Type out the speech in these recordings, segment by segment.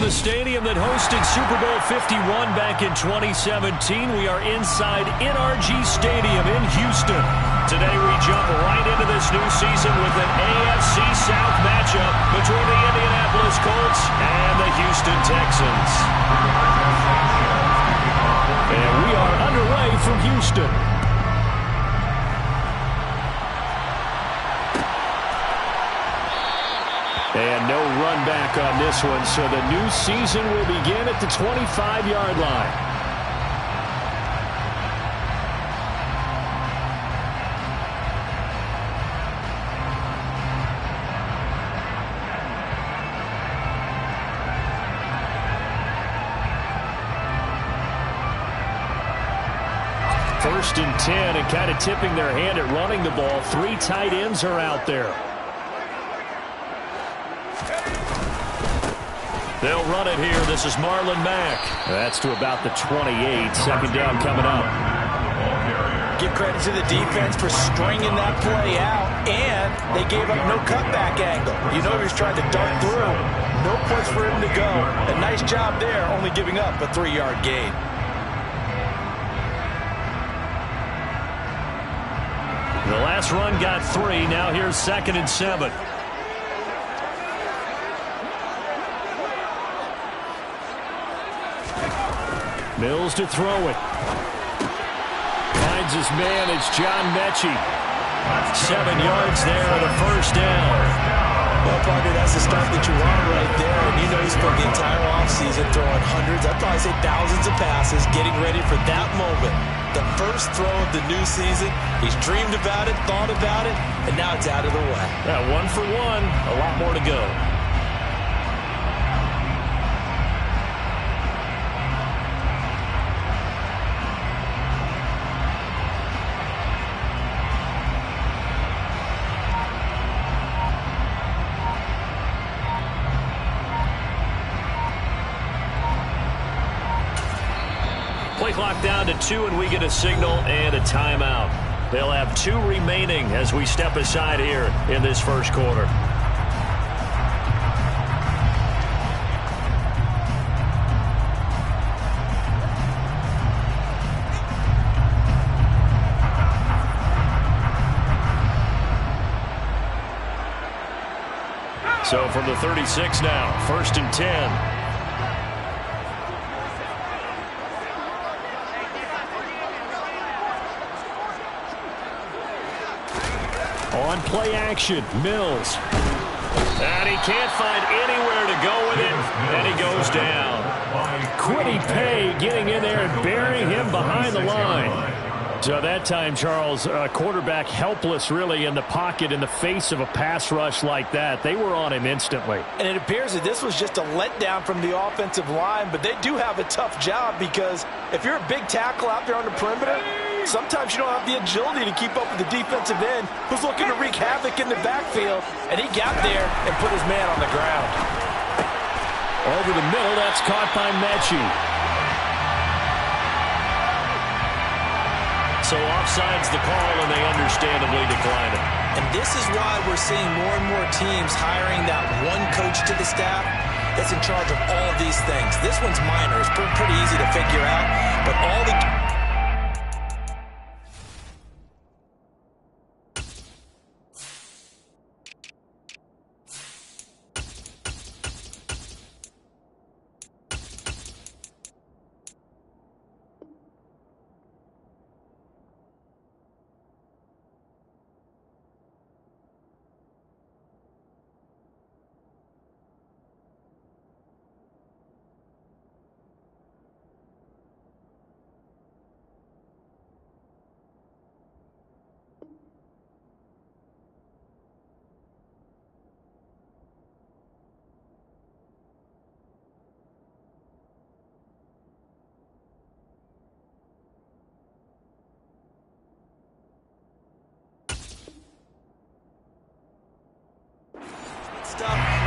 From the stadium that hosted Super Bowl 51 back in 2017, we are inside NRG Stadium in Houston. Today we jump right into this new season with an AFC South matchup between the Indianapolis Colts and the Houston Texans. And we are underway from Houston. And no run back on this one, so the new season will begin at the 25-yard line. First and 10, and kind of tipping their hand at running the ball. 3 tight ends are out there. They'll run it here. This is Marlon Mack. That's to about the 28. Second down coming up. Give credit to the defense for stringing that play out, and they gave up no cutback angle. You know he was trying to dart through. No place for him to go. A nice job there, only giving up a 3-yard gain. The last run got 3. Now here's 2nd and 7. Mills to throw it. Finds his man. It's John Mechie. 7 yards there on the first down. Well, partner, that's the start that you want right there. And you know he spent the entire offseason throwing hundreds, I'd probably say thousands of passes, getting ready for that moment. The first throw of the new season. He's dreamed about it, thought about it, and now it's out of the way. Yeah, 1 for 1. A lot more to go. Play clock down to 2, and we get a signal and a timeout. They'll have 2 remaining as we step aside here in this first quarter. So from the 36 now, 1st and 10. On play action, Mills. And he can't find anywhere to go with it, and he goes down. Kwity Paye getting in there and burying him behind the line. So that time, Charles, quarterback helpless really in the pocket in the face of a pass rush like that. They were on him instantly. And it appears that this was just a letdown from the offensive line, but they do have a tough job because if you're a big tackle out there on the perimeter, sometimes you don't have the agility to keep up with the defensive end who's looking to wreak havoc in the backfield, and he got there and put his man on the ground. Over the middle, that's caught by Mechie. So offside's the call, and they understandably decline it. And this is why we're seeing more and more teams hiring that one coach to the staff that's in charge of all these things. This one's minor. It's pretty easy to figure out, but all the...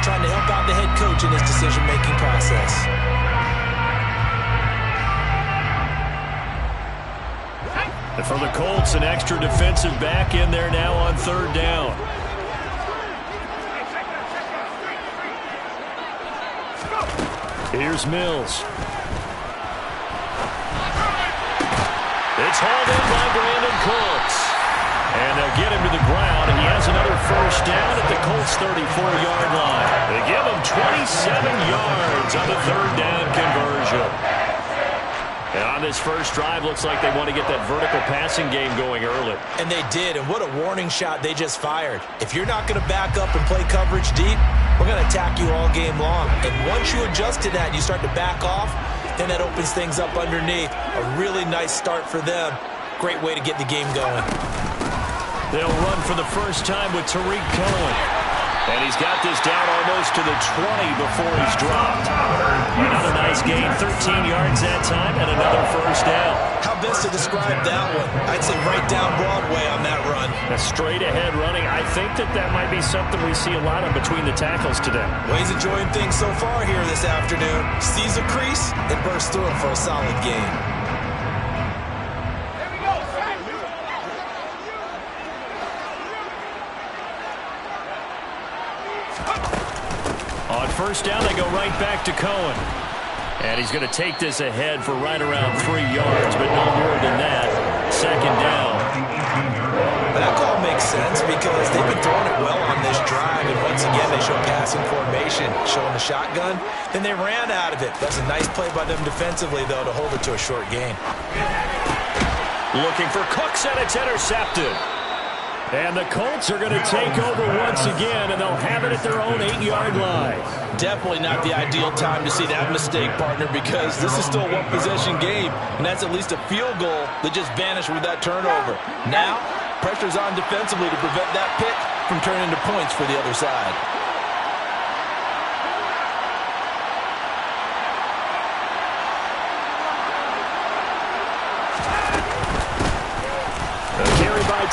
trying to help out the head coach in his decision-making process. And for the Colts, an extra defensive back in there now on 3rd down. Here's Mills. It's hauled in by Brandon Cooks. And they'll get him to the ground, and he has another first down at the Colts' 34-yard line. They give him 27 yards on the third down conversion. And on this first drive, looks like they want to get that vertical passing game going early. And they did, and what a warning shot they just fired. If you're not going to back up and play coverage deep, we're going to attack you all game long. And once you adjust to that and you start to back off, then that opens things up underneath. A really nice start for them. Great way to get the game going. They'll run for the first time with Tariq Cohen. And he's got this down almost to the 20 before he's dropped. Another nice gain, 13 yards that time, and another first down. How best to describe that one? I'd say right down Broadway on that run. A straight-ahead running. I think that might be something we see a lot of between the tackles today. Well, he's enjoying things so far here this afternoon. Sees a crease and bursts through it for a solid gain. On first down, they go right back to Cohen. And he's going to take this ahead for right around 3 yards, but no more than that. Second down. That call makes sense because they've been throwing it well on this drive, and once again they show passing formation, showing the shotgun. Then they ran out of it. That's a nice play by them defensively, though, to hold it to a short gain. Looking for Cooks, and it's intercepted. And the Colts are going to take over once again, and they'll have it at their own 8-yard line. Definitely not the ideal time to see that mistake, partner, because this is still a one-possession game, and that's at least a field goal that just vanished with that turnover. Now, pressure's on defensively to prevent that pick from turning into points for the other side.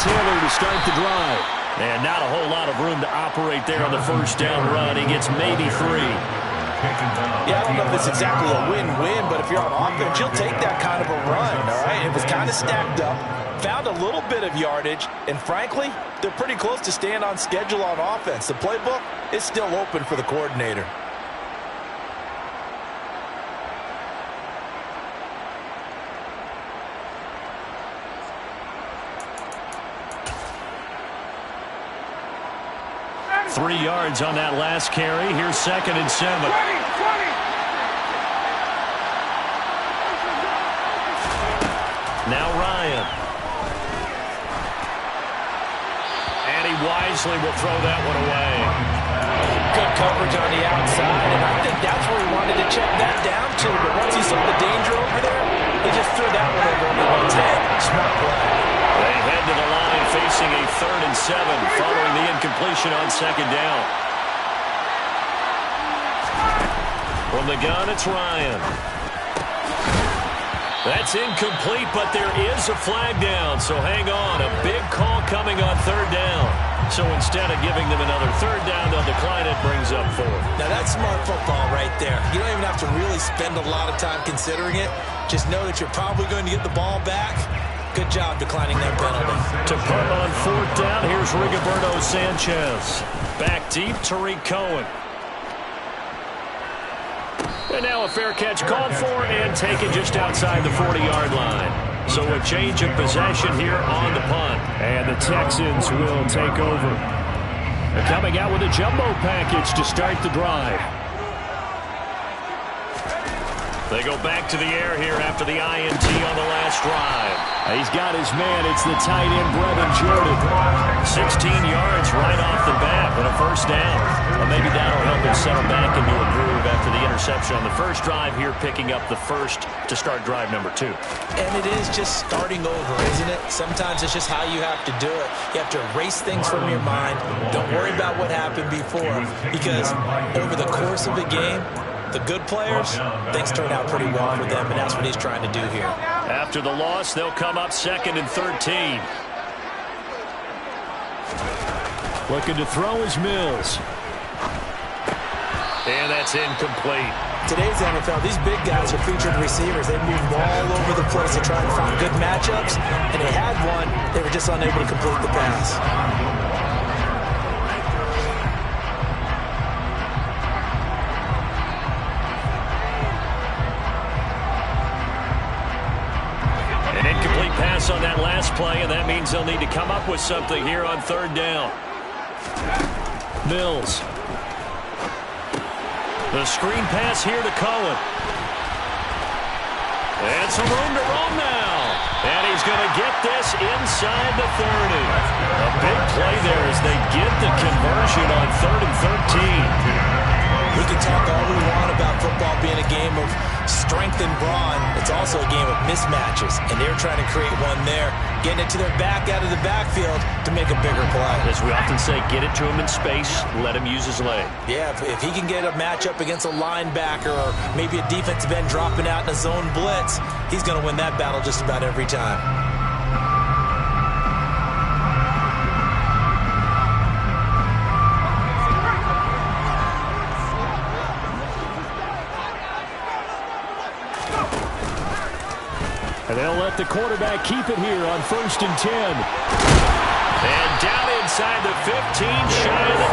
Taylor to start the drive. And not a whole lot of room to operate there on the first down run. He gets maybe 3. Yeah, I don't know if it's exactly a win-win, but if you're on offense, you'll take that kind of a run, all right? It was kind of stacked up, found a little bit of yardage, and frankly, they're pretty close to staying on schedule on offense. The playbook is still open for the coordinator. Three yards on that last carry. Here's 2nd and 7. Now Ryan. And he wisely will throw that one away. Good coverage on the outside, and I think that's where he wanted to check that down to. But once he saw the danger over there, he just threw that one over everyone's head. Smart play. They head to the line facing a 3rd and 7 following the incompletion on 2nd down. From the gun, it's Ryan. That's incomplete, but there is a flag down, so hang on. A big call coming on 3rd down. So instead of giving them another 3rd down, they'll decline it, brings up 4th. Now that's smart football right there. You don't even have to really spend a lot of time considering it. Just know that you're probably going to get the ball back. Good job declining that penalty. To punt on 4th down, here's Rigoberto Sanchez. Back deep, Tariq Cohen. And now a fair catch called for and taken just outside the 40-yard line. So a change of possession here on the punt. And the Texans will take over. They're coming out with a jumbo package to start the drive. They go back to the air here after the INT on the last drive. He's got his man. It's the tight end, Brevin Jordan. 16 yards right off the bat and a first down. Well, maybe that'll help him settle back into a groove after the interception on the first drive here, picking up the first to start drive number 2. And it is just starting over, isn't it? Sometimes it's just how you have to do it. You have to erase things from your mind. Don't worry about what happened before, because over the course of a game, the good players, things turn out pretty well for them, and that's what he's trying to do here. After the loss, they'll come up 2nd and 13. Looking to throw is Mills. And that's incomplete. Today's NFL, these big guys are featured receivers. They move all over the place to try to find good matchups, and they had one. They were just unable to complete the pass. pass on that last play, and that means they'll need to come up with something here on third down. Mills. The screen pass here to Cohen. And some room to roam now. And he's going to get this inside the 30. A big play there as they get the conversion on 3rd and 13. We can talk all we want about football being a game of strength and brawn. It's also a game of mismatches, and they're trying to create one there, getting it to their back out of the backfield to make a bigger play. As we often say, get it to him in space, let him use his leg. Yeah, if he can get a matchup against a linebacker or maybe a defensive end dropping out in a zone blitz, he's going to win that battle just about every time. And they'll let the quarterback keep it here on 1st and 10. And down inside the 15, shy of the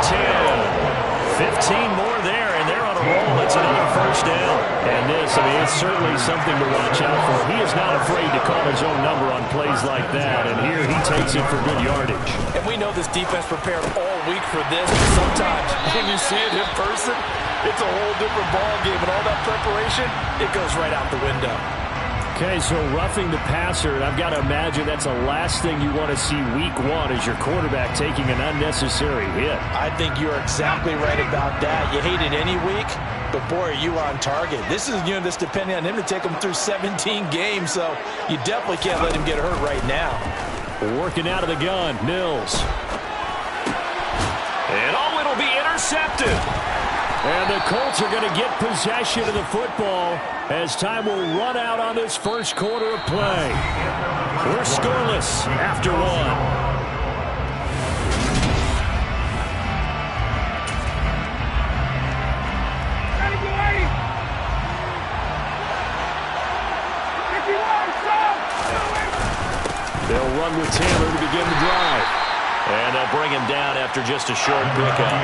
10. 15 more there, and they're on a roll. It's another first down. And this, I mean, it's certainly something to watch out for. He is not afraid to call his own number on plays like that. And here he takes it for good yardage. And we know this defense prepared all week for this. But sometimes when you see it in person, it's a whole different ballgame. And all that preparation, it goes right out the window. Okay, so roughing the passer, and I've got to imagine that's the last thing you want to see week one is your quarterback taking an unnecessary hit. I think you're exactly right about that. You hate it any week, but boy, are you on target. This is a unit that's depending on him to take him through 17 games, so you definitely can't let him get hurt right now. Working out of the gun, Mills. And oh, it'll be intercepted. And the Colts are going to get possession of the football as time will run out on this first quarter of play. We're scoreless after one. They'll run with Taylor to begin the drive. And they'll bring him down after just a short pickup.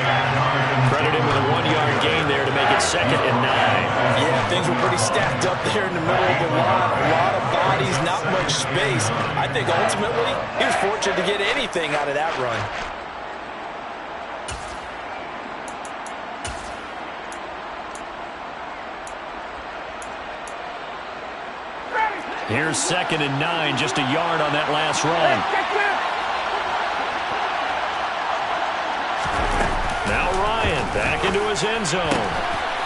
Credit him with a 1-yard gain there to make it 2nd and 9. Yeah, things were pretty stacked up there in the middle of the line. A lot of bodies, not much space. I think ultimately he was fortunate to get anything out of that run. Here's 2nd and 9, just a yard on that last run. Now Ryan back into his end zone.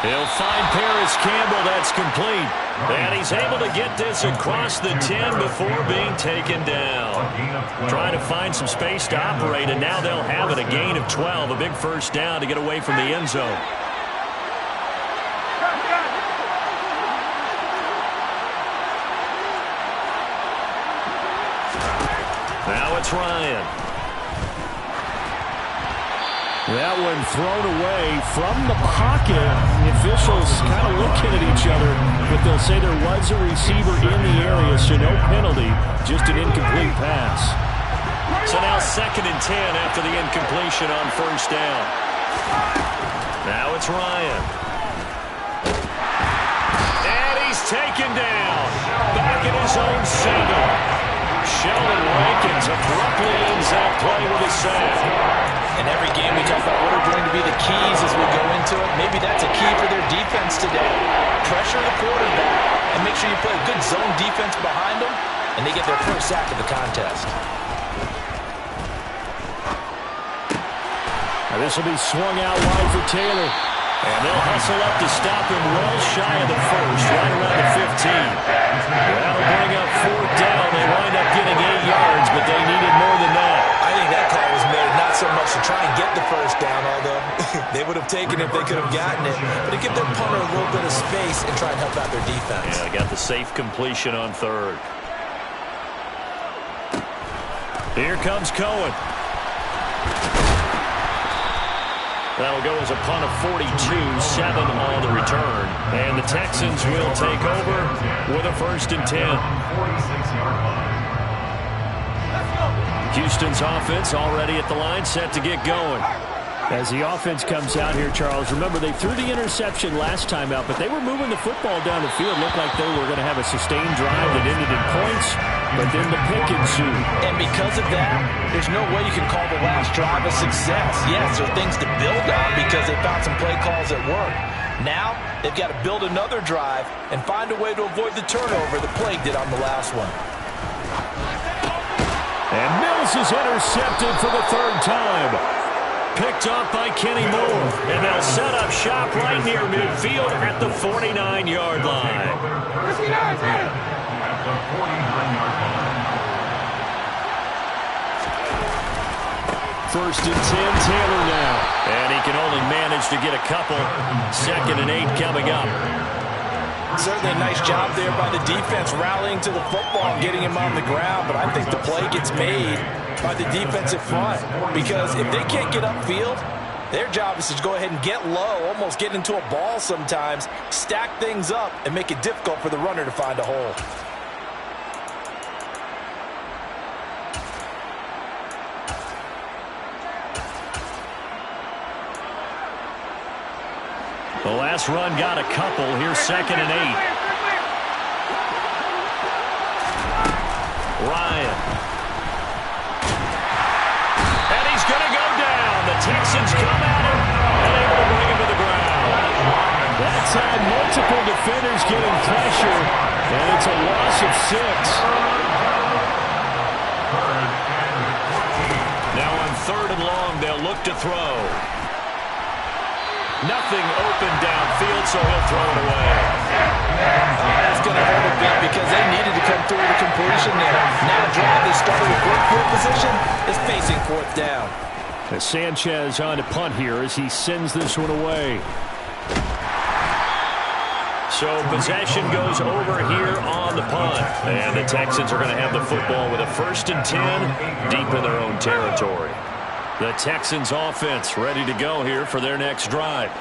He'll find Paris Campbell. That's complete. And he's able to get this across the 10 before being taken down. Trying to find some space to operate, and now they'll have it. A gain of 12, a big first down to get away from the end zone. Now it's Ryan. That one thrown away from the pocket. The officials kind of looking at each other, but they'll say there was a receiver in the area, so no penalty, just an incomplete pass. So now 2nd and 10 after the incompletion on first down. Now it's Ryan. And he's taken down. Back in his own single. Sheldon Rankins abruptly ends that play with a sack. In every game we talk about what are going to be the keys as we go into it. Maybe that's a key for their defense today. Pressure the quarterback and make sure you play a good zone defense behind them, and they get their first sack of the contest. Now this will be swung out wide for Taylor. And they'll hustle up to stop him well shy of the first, right around the 15. That'll bring up 4th down. They wind up getting 8 yards, but they needed more than that. I think that call was made not so much to try and get the first down, although they would have taken it if they could have gotten it, but to give their punter a little bit of space and try and help out their defense. Yeah, got the safe completion on 3rd. Here comes Cohen. That'll go as a punt of 42, 7 on the return. And the Texans will take over with a 1st and 10. Houston's offense already at the line, set to get going. As the offense comes out here, Charles, remember they threw the interception last time out, but they were moving the football down the field. Looked like they were going to have a sustained drive that ended in points, but then the pick ensued. And because of that, there's no way you can call the last drive a success. Yes, there are things to build on because they found some play calls that work. Now, they've got to build another drive and find a way to avoid the turnover the play did on the last one. And Mills is intercepted for the third time. Picked off by Kenny Moore. And they'll set up shop right near midfield at the 49-yard line. First and 10, Taylor now. And he can only manage to get a couple. 2nd and 8 coming up. Certainly a nice job there by the defense rallying to the football and getting him on the ground, but I think the play gets made by the defensive front because if they can't get upfield, their job is to go ahead and get low, almost get into a ball sometimes, stack things up, and make it difficult for the runner to find a hole. The last run got a couple. Here's 2nd and 8. Ryan. And he's going to go down. The Texans come at him and able to bring him to the ground. That time, multiple defenders getting pressure, and it's a loss of 6. Now on 3rd and long, they'll look to throw. Nothing open downfield, so he'll throw it away. That's going to hurt a bit because they needed to come through the completion there. Now a drive that started with great field position is facing 4th down. As Sanchez on to punt here as he sends this one away. So possession goes over here on the punt. And the Texans are going to have the football with a 1st and 10 deep in their own territory. The Texans offense ready to go here for their next drive.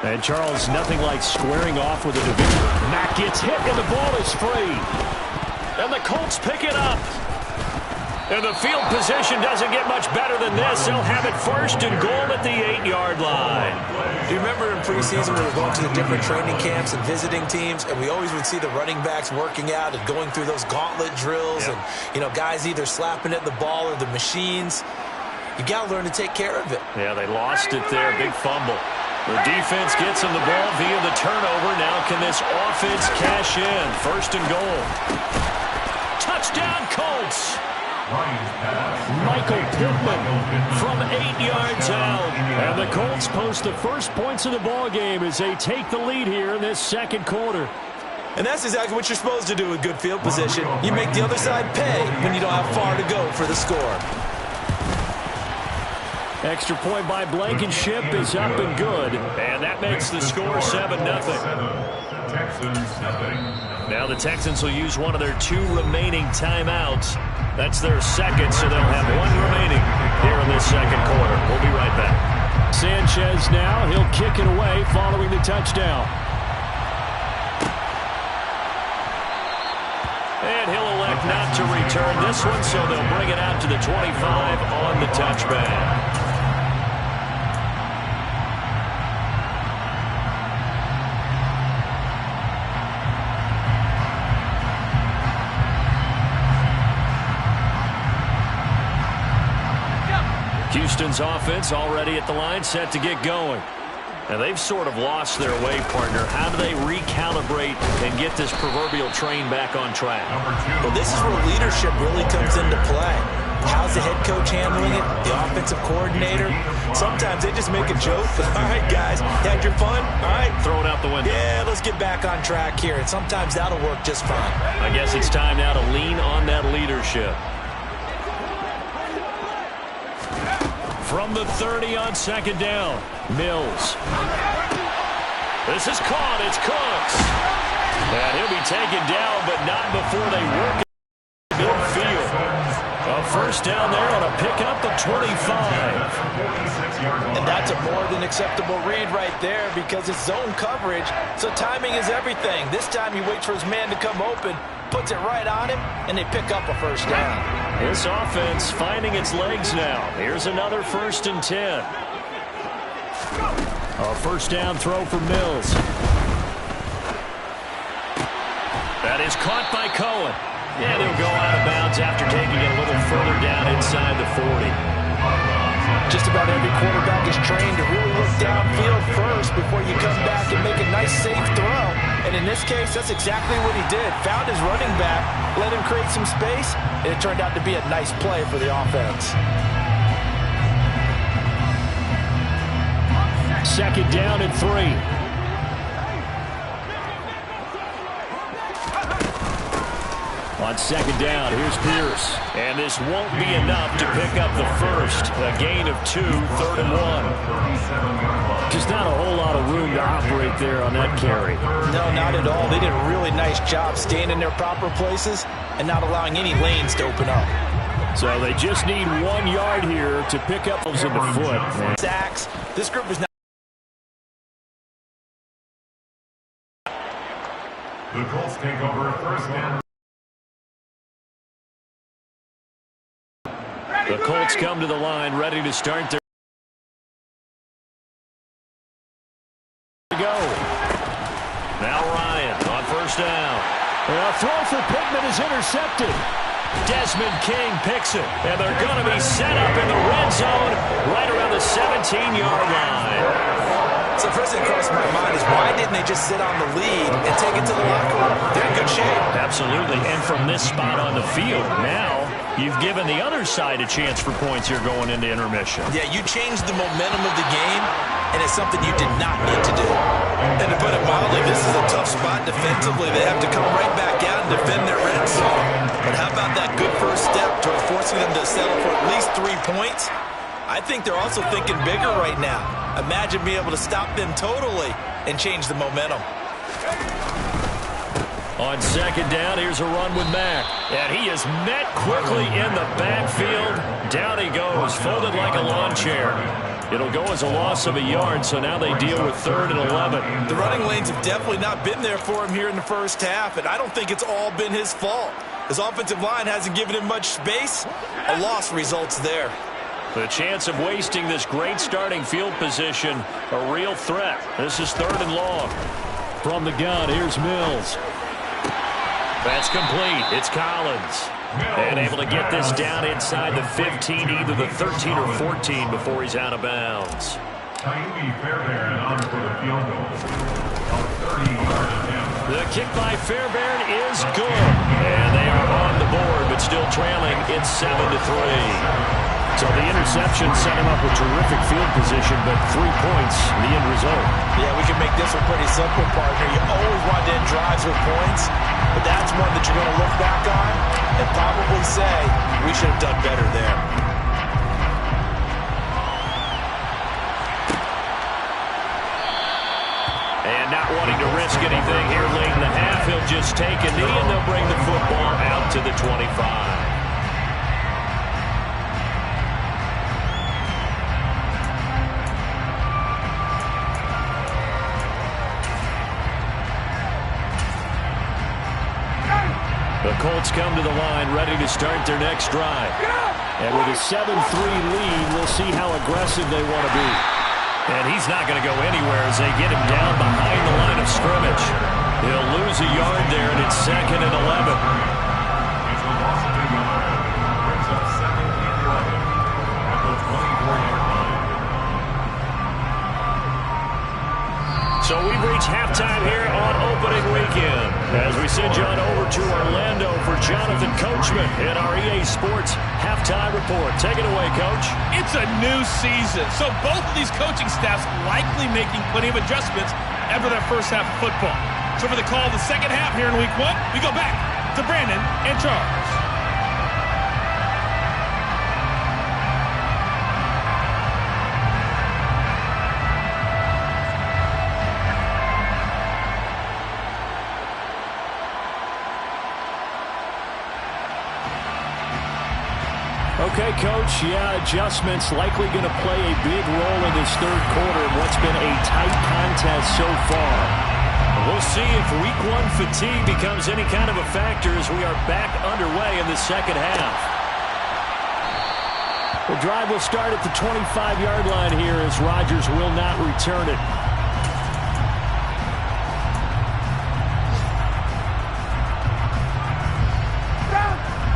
And Charles, nothing like squaring off with a division. Mack gets hit and the ball is free. And the Colts pick it up. And the field position doesn't get much better than this. They'll have it 1st and goal at the 8-yard line. Do you remember in preseason we were going to the different training camps and visiting teams, and we always would see the running backs working out and going through those gauntlet drills, and guys either slapping at the ball or the machines. You got to learn to take care of it. Yeah, they lost it there. Big fumble. The defense gets him the ball via the turnover. Now can this offense cash in? 1st and goal. Touchdown, Colts. Michael Pittman from 8 yards out. And the Colts post the first points of the ball game as they take the lead here in this 2nd quarter. And that's exactly what you're supposed to do with good field position. You make the other side pay when you don't have far to go for the score. Extra point by Blankenship is up and good. And that makes the score 7-0. Now the Texans will use one of their 2 remaining timeouts. That's their 2nd, so they'll have 1 remaining here in this 2nd quarter. We'll be right back. Sanchez now, he'll kick it away following the touchdown. And he'll elect not to return this one, so they'll bring it out to the 25 on the touchback. Houston's offense already at the line, set to get going. And they've sort of lost their way, partner. How do they recalibrate and get this proverbial train back on track? Well, this is where leadership really comes into play. How's the head coach handling it? The offensive coordinator? Sometimes they just make a joke. All right, guys, you had your fun? All right. Throw it out the window. Yeah, let's get back on track here. And sometimes that'll work just fine. I guess it's time now to lean on that leadership. From the 30 on 2nd down, Mills. This is caught. It's Cooks. And he'll be taken down, but not before they work it midfield. A 1st down there on a pickup of 25. And that's a more than acceptable read right there because it's zone coverage, so timing is everything. This time he waits for his man to come open, puts it right on him, and they pick up a 1st down. This offense finding its legs now. Here's another 1st and 10. A first down throw for Mills. That is caught by Cohen. And he'll go out of bounds after taking it a little further down inside the 40. Just about every quarterback is trained to really look downfield first before you come back and make a nice, safe throw. And in this case, that's exactly what he did. Found his running back, let him create some space, and it turned out to be a nice play for the offense. Second down and 3. On second down, here's Pierce. And this won't be enough to pick up the first. A gain of 2, 3rd and 1. Just not a whole lot of room to operate there on that carry. No, not at all. They did a really nice job staying in their proper places and not allowing any lanes to open up. So they just need 1 yard here to pick up those in the foot. Sacks. This group is not. The Colts take over first down. The Colts come to the line, ready to start their go. Now Ryan on first down. A throw for Pittman is intercepted. Desmond King picks it, and they're going to be set up in the red zone right around the 17-yard line. So first thing that crossed my mind is why didn't they just sit on the lead and take it to the locker room? They're in good shape. Absolutely, and from this spot on the field, now you've given the other side a chance for points here going into intermission. Yeah, you changed the momentum of the game, and it's something you did not need to do. And to put it mildly, this is a tough spot defensively. They have to come right back out and defend their red zone. But how about that good first step toward forcing them to settle for at least 3 points? I think they're also thinking bigger right now. Imagine being able to stop them totally and change the momentum. On second down, here's a run with Mack. And he is met quickly in the backfield. Down he goes, folded like a lawn chair. It'll go as a loss of a yard, so now they deal with 3rd and 11. The running lanes have definitely not been there for him here in the first half, and I don't think it's all been his fault. His offensive line hasn't given him much space. A loss results there. The chance of wasting this great starting field position, a real threat. This is 3rd and long. From the gun, here's Mills. That's complete. It's Collins. And able to get this down inside the 15, either the 13 or 14 before he's out of bounds. Taimi Fairbairn on for the field goal. 30-yard attempt. The kick by Fairbairn is good. And they are on the board, but still trailing. It's 7-3. So the interception set him up with terrific field position, but 3 points, the end result. Yeah, we can make this one pretty simple, partner. You always want to end drives with points, but that's one that you're going to look back on and probably say, we should have done better there. And not wanting to risk anything here late in the half, he'll just take a knee and they'll bring the football out to the 25. The Colts come to the line, ready to start their next drive. And with a 7-3 lead, we'll see how aggressive they want to be. And he's not going to go anywhere as they get him down behind the line of scrimmage. He'll lose a yard there, and it's 2nd and 11. It's a loss of a yard. Brings up 2nd and 11 at the 24-yard line. So we've reached halftime here on opening weekend. As we send you on over to Orlando for Jonathan Coachman in our EA Sports Halftime Report. Take it away, Coach. It's a new season, so both of these coaching staffs likely making plenty of adjustments after that first half of football. So for the call of the second half here in Week 1, we go back to Brandon and Charles. Okay, Coach, yeah, adjustments likely going to play a big role in this third quarter in what's been a tight contest so far. We'll see if Week 1 fatigue becomes any kind of a factor as we are back underway in the second half. The drive will start at the 25-yard line here as Rodgers will not return it.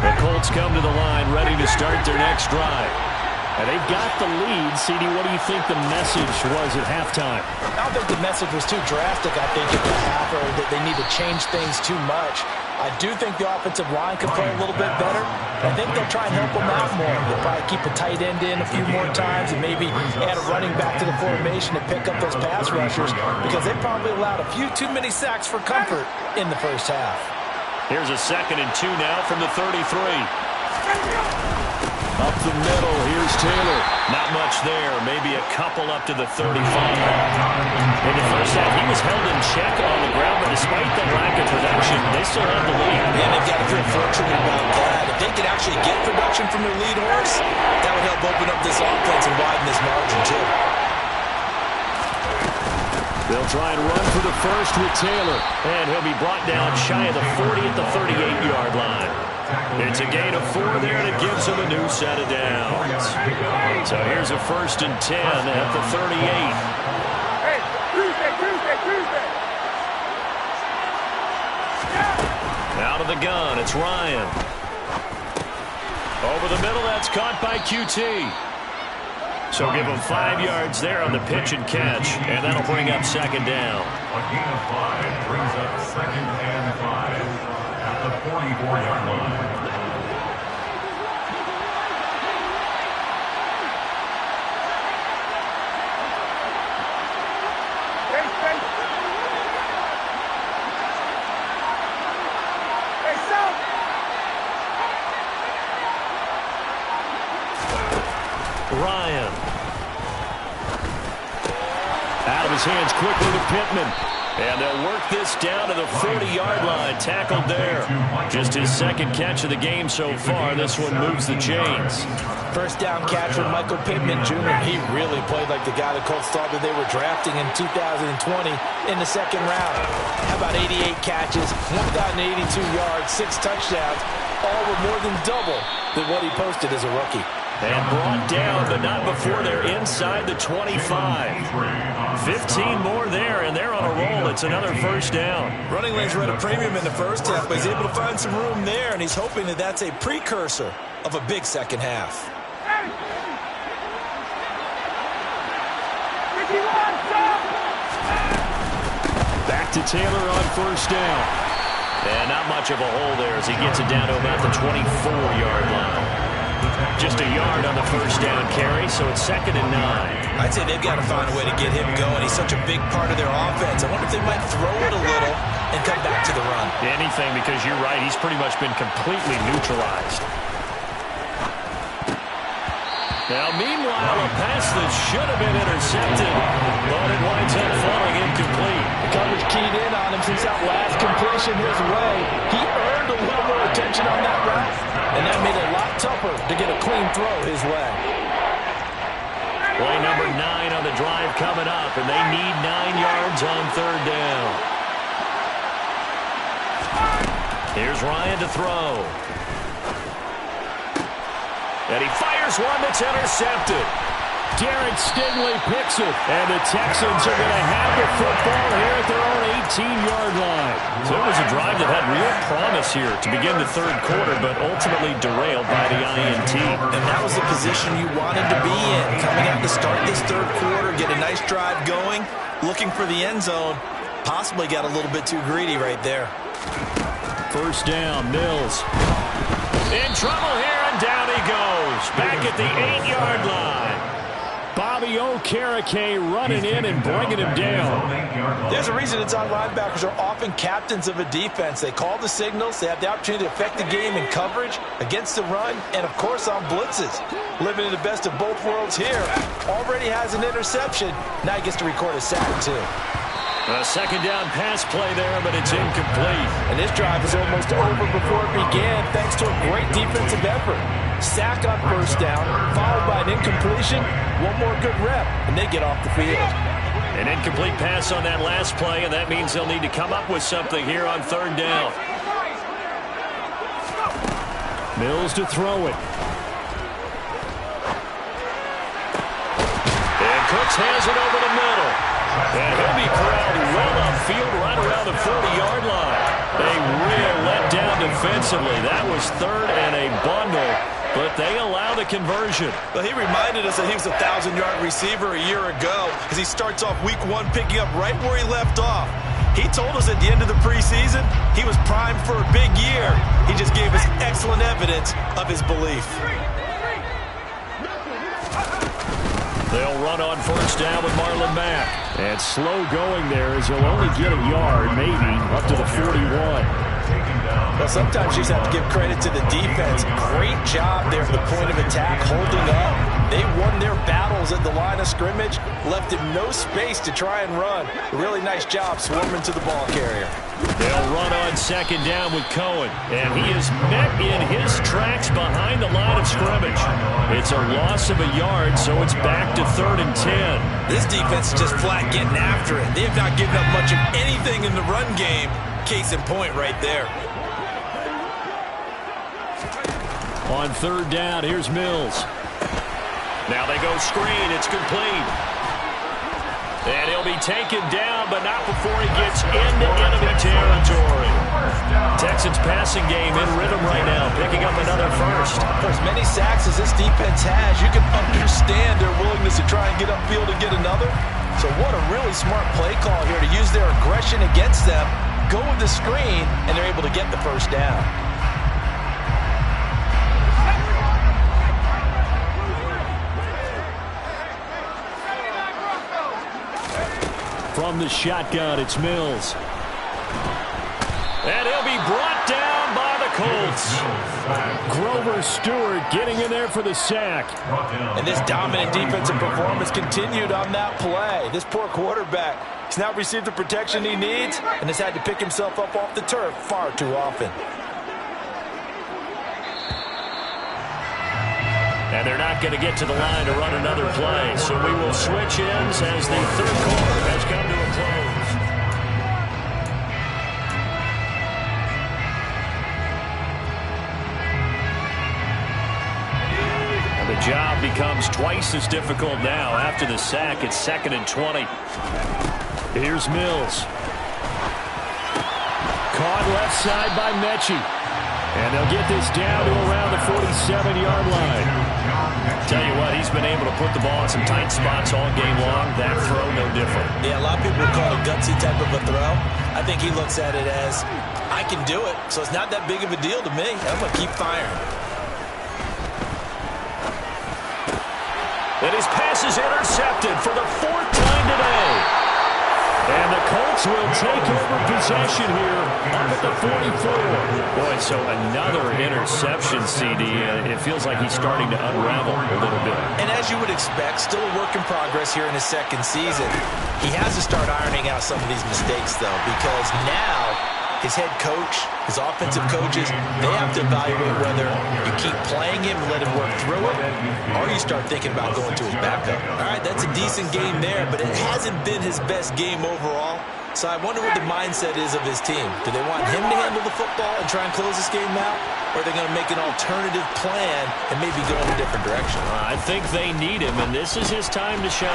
The Colts come to the line ready to start their next drive. And they've got the lead. CD, what do you think the message was at halftime? I don't think the message was too drastic, I think, at the half, or that they need to change things too much. I do think the offensive line could play a little bit better. I think they'll try and help them out more. They'll probably keep a tight end in a few more times and maybe add a running back to the formation to pick up those pass rushers because they probably allowed a few too many sacks for comfort in the first half. Here's a 2nd and 2 now from the 33. Up the middle, here's Taylor. Not much there, maybe a couple up to the 35. In the first half, he was held in check on the ground, but despite the lack of production, they still have the lead. And they've got to feel fortunate about that. If they could actually get production from their lead horse, that would help open up this offense and widen this margin, too. They'll try and run for the first with Taylor, and he'll be brought down shy of the 40 at the 38-yard line. It's a gain of 4 there, and it gives him a new set of downs. So here's a 1st and 10 at the 38. Hey, Tuesday. Out of the gun, it's Ryan. Over the middle, that's caught by QT. So give him 5 yards there on the pitch and catch, and that'll bring up 2nd down. A gain of 5 brings up 2nd and 5 at the 44-yard line. Ryan. Out of his hands quickly to Pittman. And they'll work this down to the 40-yard line. Tackled there. Just his 2nd catch of the game so far. This one moves the chains. First down catch from Michael Pittman Jr. He really played like the guy the Colts thought that they were drafting in 2020 in the 2nd round. How about 88 catches, 1,082 yards, 6 touchdowns, all were more than double than what he posted as a rookie. And brought down, but not before they're inside the 25. 15 more there, and they're on a roll. It's another 1st down. Running lanes were at a premium in the first half, but he's able to find some room there, and he's hoping that that's a precursor of a big second half. Back to Taylor on 1st down. And not much of a hole there as he gets it down to about the 24-yard line. Just a yard on the 1st down carry, so it's 2nd and 9. I'd say they've got to find a way to get him going. He's such a big part of their offense. I wonder if they might throw it a little and come back to the run. Anything, because you're right, he's pretty much been completely neutralized. Now, meanwhile, a pass that should have been intercepted, but it winds up falling incomplete. The coverage keyed in on him since that last completion his way. He earned a little more attention on that route, and that made it a lot tougher to get a clean throw his way. Play number 9 on the drive coming up, and they need 9 yards on 3rd down. Here's Ryan to throw. And he fires one that's intercepted. Derek Stingley picks it, and the Texans are going to have the football here at their own 18-yard line. So it was a drive that had real promise here to begin the 3rd quarter, but ultimately derailed by the INT. And that was the position you wanted to be in. Coming out to start this 3rd quarter, get a nice drive going, looking for the end zone. Possibly got a little bit too greedy right there. 1st down, Mills. In trouble here, and down he goes. Back at the 8-yard line. Bobby Okereke running in and bringing him down. There's a reason inside linebackers are often captains of a defense. They call the signals. They have the opportunity to affect the game in coverage, against the run, and, of course, on blitzes. Living in the best of both worlds here. Already has an interception. Now he gets to record a sack, too. A 2nd down pass play there, but it's incomplete. And this drive is almost over before it began, thanks to a great defensive effort. Sack on 1st down, followed by an incompletion, one more good rep, and they get off the field. An incomplete pass on that last play, and that means they'll need to come up with something here on 3rd down. Mills to throw it. Cooks has it over the middle. And he'll be corralled well upfield right around the 40-yard line. A real letdown defensively. That was third and a bundle, but they allow the conversion. Well, he reminded us that he was a 1,000-yard receiver a year ago as he starts off week 1 picking up right where he left off. He told us at the end of the preseason he was primed for a big year. He just gave us excellent evidence of his belief. They'll run on first down with Marlon Mack. And slow going there as he'll only get a yard, maybe, up to the 41. Well, sometimes you just have to give credit to the defense. Great job there at the point of attack, holding up. They won their battles at the line of scrimmage, left him no space to try and run. A really nice job swarming to the ball carrier. They'll run on second down with Cohen, and he is met in his tracks behind the line of scrimmage. It's a loss of a yard, so it's back to 3rd and 10. This defense is just flat getting after it. They have not given up much of anything in the run game. Case in point right there. On 3rd down, here's Mills. Now they go screen. It's complete. And he'll be taken down, but not before he gets into enemy territory. Texans passing game in rhythm right now, picking up another first. For as many sacks as this defense has, you can understand their willingness to try and get upfield and get another. So what a really smart play call here to use their aggression against them, go with the screen, and they're able to get the first down. From the shotgun, it's Mills. And he'll be brought down by the Colts. Grover Stewart getting in there for the sack. And this dominant defensive performance continued on that play. This poor quarterback has not received the protection he needs and has had to pick himself up off the turf far too often. And they're not going to get to the line to run another play. So we will switch ends as the third quarter has come to a close. And the job becomes twice as difficult now. After the sack, it's 2nd and 20. Here's Mills. Caught left side by Mechie. And they'll get this down to around the 47-yard line. Tell you what, he's been able to put the ball in some tight spots all game long. That throw, no different. Yeah, a lot of people would call it a gutsy type of a throw. I think he looks at it as, I can do it, so it's not that big of a deal to me. I'm going to keep firing. And his pass is intercepted for the 4th time today. And the Colts will take over possession here up at the 44. Boy, so another interception, CD. It feels like he's starting to unravel a little bit. And as you would expect, still a work in progress here in his 2nd season. He has to start ironing out some of these mistakes, though, because now his head coach, his offensive coaches, they have to evaluate whether you keep playing him and let him work through it, or you start thinking about going to his backup. All right, that's a decent game there, but it hasn't been his best game overall. So I wonder what the mindset is of his team. Do they want him to handle the football and try and close this game out? Or are they going to make an alternative plan and maybe go in a different direction? I think they need him, and this is his time to shine.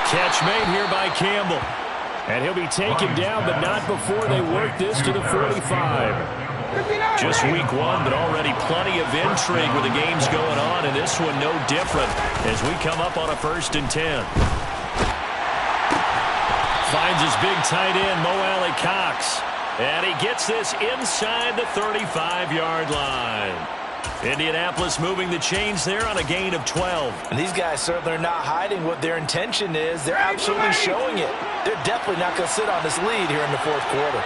Catch made here by Campbell. And he'll be taken down, but not before they work this to the 45. Just week 1, but already plenty of intrigue with the games going on, and this one no different as we come up on a 1st and 10. Finds his big tight end, Mo Alley-Cox. And he gets this inside the 35-yard line. Indianapolis moving the chains there on a gain of 12. And these guys certainly are not hiding what their intention is. They're absolutely showing it. They're definitely not going to sit on this lead here in the 4th quarter.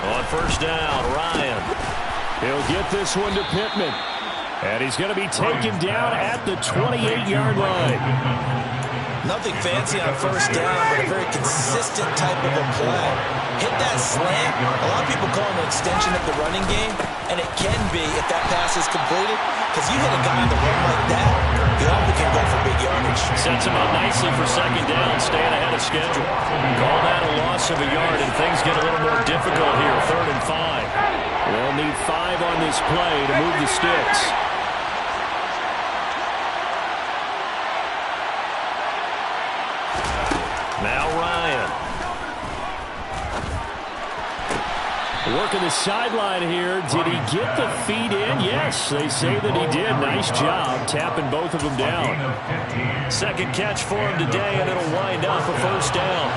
On first down, Ryan. He'll get this one to Pittman. And he's going to be taken down at the 28-yard line. Nothing fancy on first down, but a very consistent type of a play. Hit that slant. A lot of people call it an extension of the running game, and it can be if that pass is completed, because you hit a guy on the run like that, you often can go for big yardage. Sets him up nicely for second down, staying ahead of schedule. Call that a loss of a yard, and things get a little more difficult here, 3rd and 5. They'll need 5 on this play to move the sticks. Now Ryan. Working the sideline here. Did he get the feet in? Yes, they say that he did. Nice job tapping both of them down. Second catch for him today, and it'll wind up a 1st down.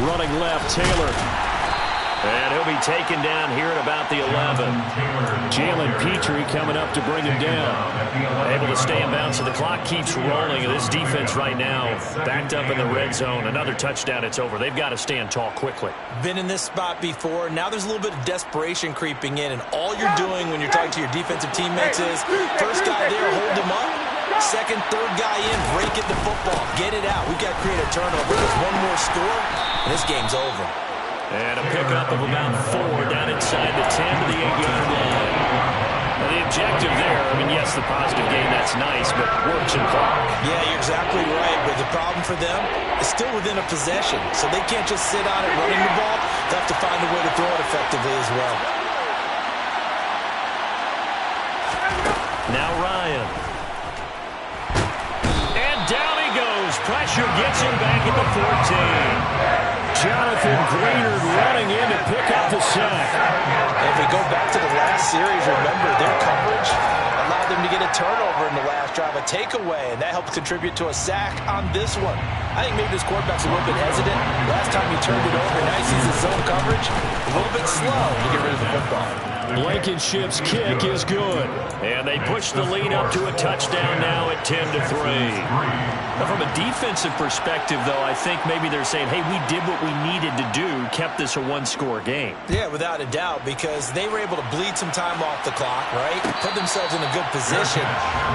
Running left, Taylor. And he'll be taken down here at about the 11. Jalen Petrie coming up to bring him down. Able to stay in bounds, so the clock keeps rolling. And this defense right now backed up in the red zone. Another touchdown, it's over. They've got to stand tall quickly. Been in this spot before. Now there's a little bit of desperation creeping in. And all you're doing when you're talking to your defensive teammates is first guy there, hold him up. Second, third guy in, break it the football. Get it out. We've got to create a turnover. There's one more score, and this game's over. And a pickup of about 4 down inside the 10 to the 8-yard line. Now the objective there, I mean, yes, the positive gain, that's nice, but works in clock. Yeah, you're exactly right, but the problem for them is still within a possession, so they can't just sit on it running the ball. They have to find a way to throw it effectively as well. Now Ryan. And down he goes. Pressure gets him back at the 14. Jonathan Greenard running in to pick up the sack. If we go back to the last series, remember their coverage allowed them to get a turnover in the last drive, a takeaway, and that helped contribute to a sack on this one. I think maybe this quarterback's a little bit hesitant. Last time he turned it over, now he sees his zone coverage a little bit slow to get rid of the football. Blankenship's kick is good. And they push the lead up to a touchdown now at 10-3. Now from a defensive perspective, though, I think maybe they're saying, hey, we did what we needed to do, kept this a 1-score game. Yeah, without a doubt, because they were able to bleed some time off the clock, right? Put themselves in a good position,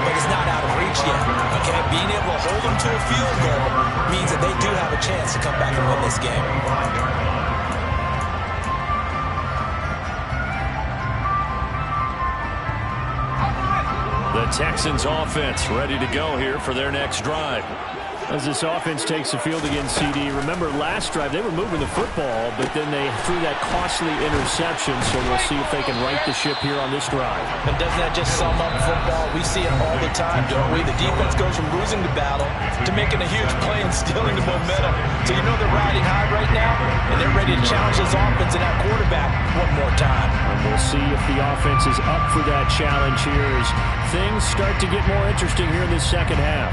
but it's not out of reach yet, okay? Being able to hold them to a field goal means that they do have a chance to come back and win this game. The Texans offense ready to go here for their next drive. As this offense takes the field against CD, remember last drive they were moving the football, but then they threw that costly interception, so we'll see if they can right the ship here on this drive. And doesn't that just sum up football? We see it all the time, don't we? The defense goes from losing the battle to making a huge play and stealing the momentum. So you know they're riding high right now, and they're ready to challenge this offense and that quarterback one more time. And we'll see if the offense is up for that challenge here as things start to get more interesting here in this second half.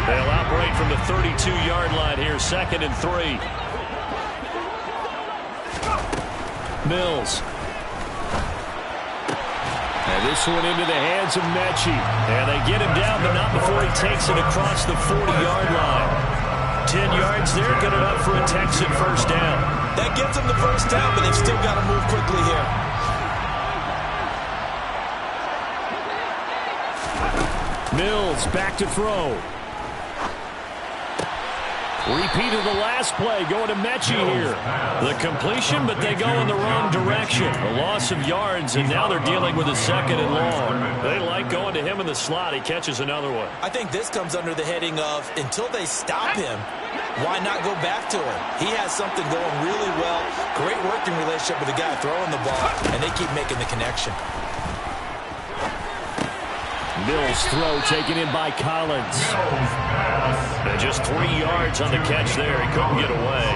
They'll operate from the 32-yard line here, 2nd and 3. Mills. And this one into the hands of Mechie. And they get him down, but not before he takes it across the 40-yard line. 10 yards there, good enough for a Texan first down. That gets them the first down, but they've still got to move quickly here. Mills back to throw. Repeat of the last play, going to Mechie here. The completion, but they go in the wrong direction. A loss of yards, and now they're dealing with a 2nd and long. They like going to him in the slot. He catches another one. I think this comes under the heading of, until they stop him, why not go back to him? He has something going really well. Great working relationship with the guy throwing the ball, and they keep making the connection. Mills throw taken in by Collins. And just 3 yards on the catch there. He couldn't get away.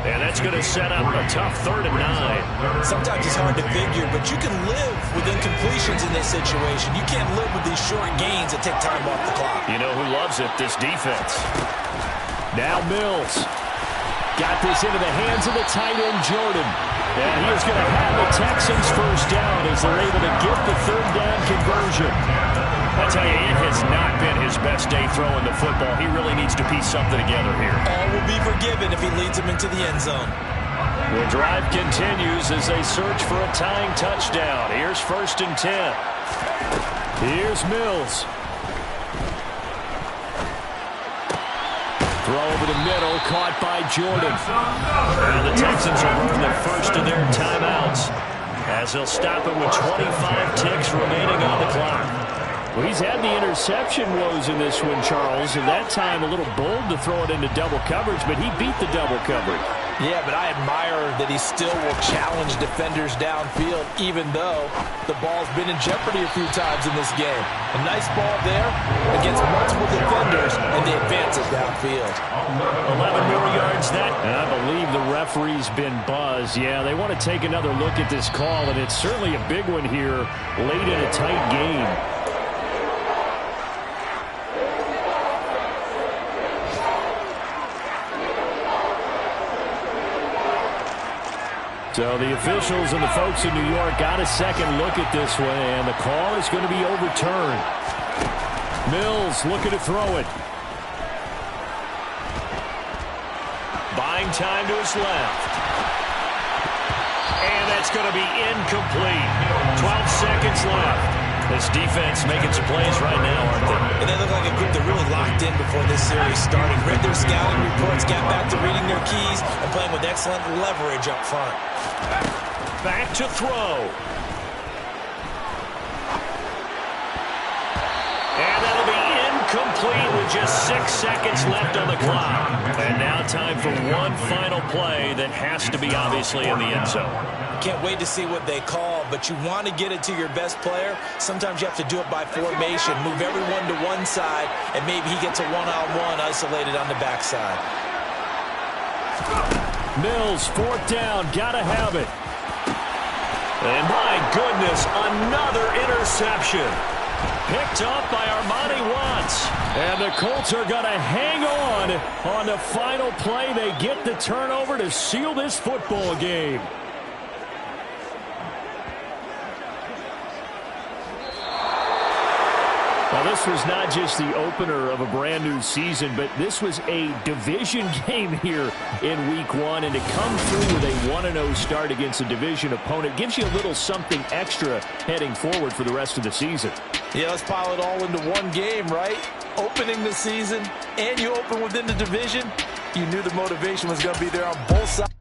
And that's going to set up a tough 3rd and 9. Sometimes it's hard to figure, but you can live with incompletions in this situation. You can't live with these short gains that take time off the clock. You know who loves it? This defense. Now Mills. Got this into the hands of the tight end, Jordan. And he is going to have the Texans first down as they're able to get the 3rd down conversion. I tell you, it has not been his best day throwing the football. He really needs to piece something together here. All will be forgiven if he leads them into the end zone. The drive continues as they search for a tying touchdown. Here's 1st and 10. Here's Mills. Throw over over the middle, caught by Jordan. And the Texans will burn the first of their timeouts as they'll stop it with 25 ticks remaining on the clock. Well, he's had the interception woes in this one, Charles, and that time a little bold to throw it into double coverage, but he beat the double coverage. Yeah, but I admire that he still will challenge defenders downfield, even though the ball's been in jeopardy a few times in this game. A nice ball there against multiple defenders, and they advance it downfield. 11 more yards that. And I believe the referee's been buzzed. Yeah, they want to take another look at this call, and it's certainly a big one here late in a tight game. So the officials and the folks in New York got a second look at this one, and the call is going to be overturned. Mills looking to throw it. Buying time to his left. And that's going to be incomplete. 12 seconds left. This defense making some plays right now, aren't they? And they look like a group that really locked in before this series started. Read their scouting reports, got back to reading their keys, and playing with excellent leverage up front. Back to throw. And that'll be incomplete with just 6 seconds left on the clock. And now time for one final play that has to be obviously in the end zone. Can't wait to see what they call, but you want to get it to your best player. Sometimes you have to do it by formation. Move everyone to one side, and maybe he gets a one-on-one isolated on the backside. Mills, fourth down, gotta have it. And my goodness, another interception. Picked up by Armani Watts. And the Colts are going to hang on the final play. They get the turnover to seal this football game. Now, this was not just the opener of a brand new season, but this was a division game here in week one. And to come through with a 1-0 start against a division opponent gives you a little something extra heading forward for the rest of the season. Yeah, let's pile it all into one game, right? Opening the season, and you open within the division. You knew the motivation was going to be there on both sides.